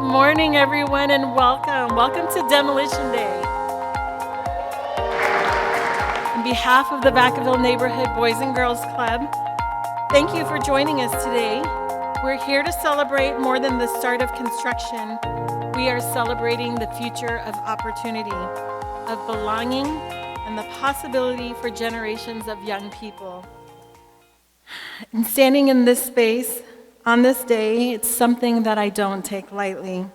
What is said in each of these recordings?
Good morning, everyone, and welcome. Welcome to Demolition Day. On behalf of the Vacaville Neighborhood Boys and Girls Club, thank you for joining us today. We're here to celebrate more than the start of construction. We are celebrating the future of opportunity, of belonging, and the possibility for generations of young people. And standing in this space, on this day, it's something that I don't take lightly.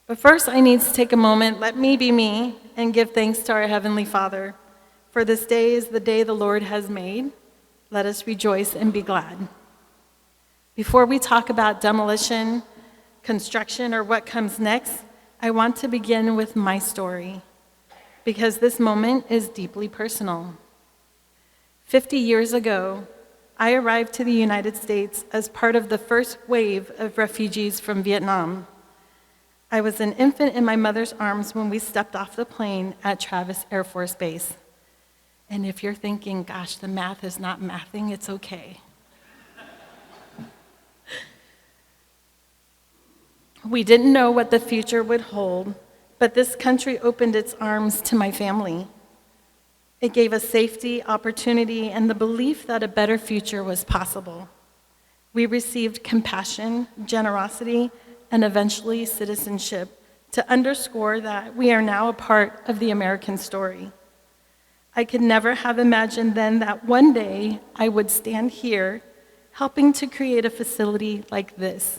But first, I need to take a moment, let me be me, and give thanks to our Heavenly Father. For this day is the day the Lord has made. Let us rejoice and be glad. Before we talk about demolition, construction, or what comes next, I want to begin with my story, because this moment is deeply personal. 50 years ago, I arrived to the United States as part of the first wave of refugees from Vietnam. I was an infant in my mother's arms when we stepped off the plane at Travis Air Force Base. And if you're thinking, gosh, the math is not mathing, it's okay. We didn't know what the future would hold, but this country opened its arms to my family. It gave us safety, opportunity, and the belief that a better future was possible. We received compassion, generosity, and eventually citizenship to underscore that we are now a part of the American story. I could never have imagined then that one day I would stand here helping to create a facility like this,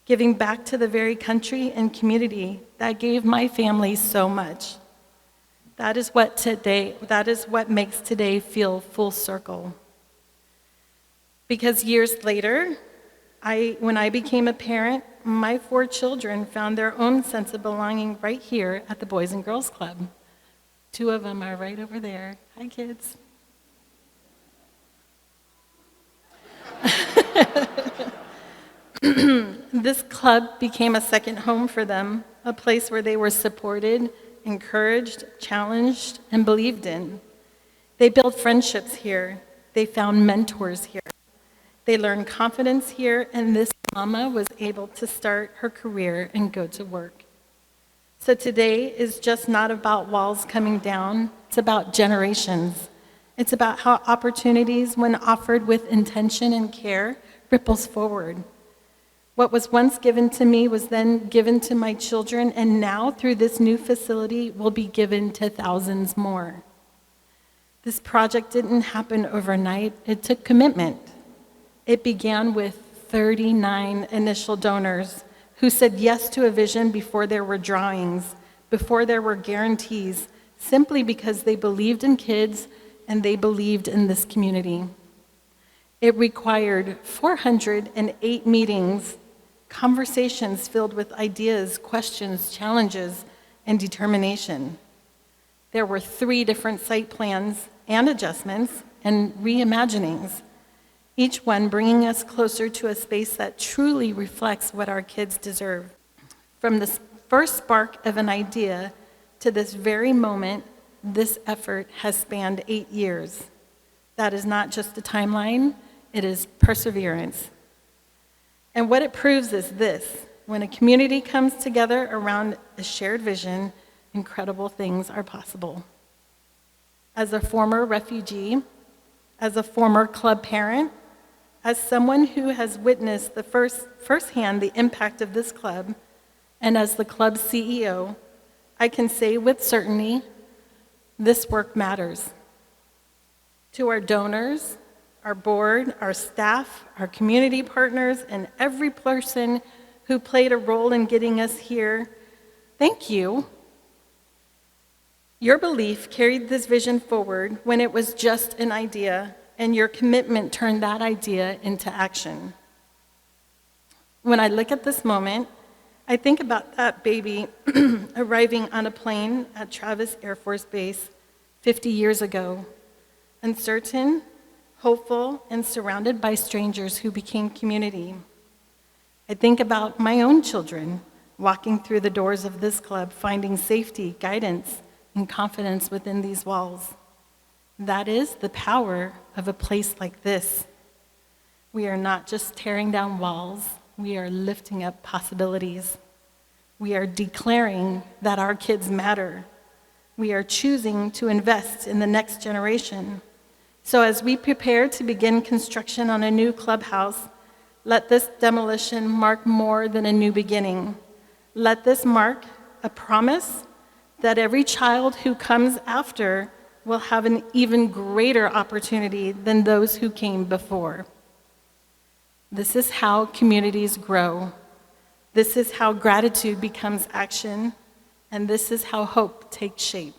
giving back to the very country and community that gave my family so much. That is what makes today feel full circle. Because years later, when I became a parent, my 4 children found their own sense of belonging right here at the Boys and Girls Club. 2 of them are right over there. Hi, kids. This club became a second home for them, a place where they were supported, encouraged, challenged, and believed in. They built friendships here. They found mentors here. They learned confidence here, and this mama was able to start her career and go to work. So today is just not about walls coming down. It's about generations. It's about how opportunities, when offered with intention and care, ripples forward. What was once given to me was then given to my children, and now through this new facility will be given to thousands more. This project didn't happen overnight. It took commitment. It began with 39 initial donors who said yes to a vision before there were drawings, before there were guarantees, simply because they believed in kids and they believed in this community. It required 408 meetings, conversations filled with ideas, questions, challenges, and determination. There were 3 different site plans and adjustments and reimaginings, each one bringing us closer to a space that truly reflects what our kids deserve. From the first spark of an idea to this very moment, this effort has spanned 8 years. That is not just a timeline, it is perseverance. And what it proves is this: when a community comes together around a shared vision, incredible things are possible. As a former refugee, as a former club parent, as someone who has witnessed firsthand the impact of this club, and as the club's CEO, I can say with certainty, this work matters. To our donors, our board, our staff, our community partners, and every person who played a role in getting us here, thank you. Your belief carried this vision forward when it was just an idea, and your commitment turned that idea into action. When I look at this moment, I think about that baby arriving on a plane at Travis Air Force Base 50 years ago, uncertain, hopeful, and surrounded by strangers who became community. I think about my own children walking through the doors of this club, finding safety, guidance, and confidence within these walls. That is the power of a place like this. We are not just tearing down walls, we are lifting up possibilities. We are declaring that our kids matter. We are choosing to invest in the next generation. So as we prepare to begin construction on a new clubhouse, let this demolition mark more than a new beginning. Let this mark a promise that every child who comes after will have an even greater opportunity than those who came before. This is how communities grow. This is how gratitude becomes action, and this is how hope takes shape.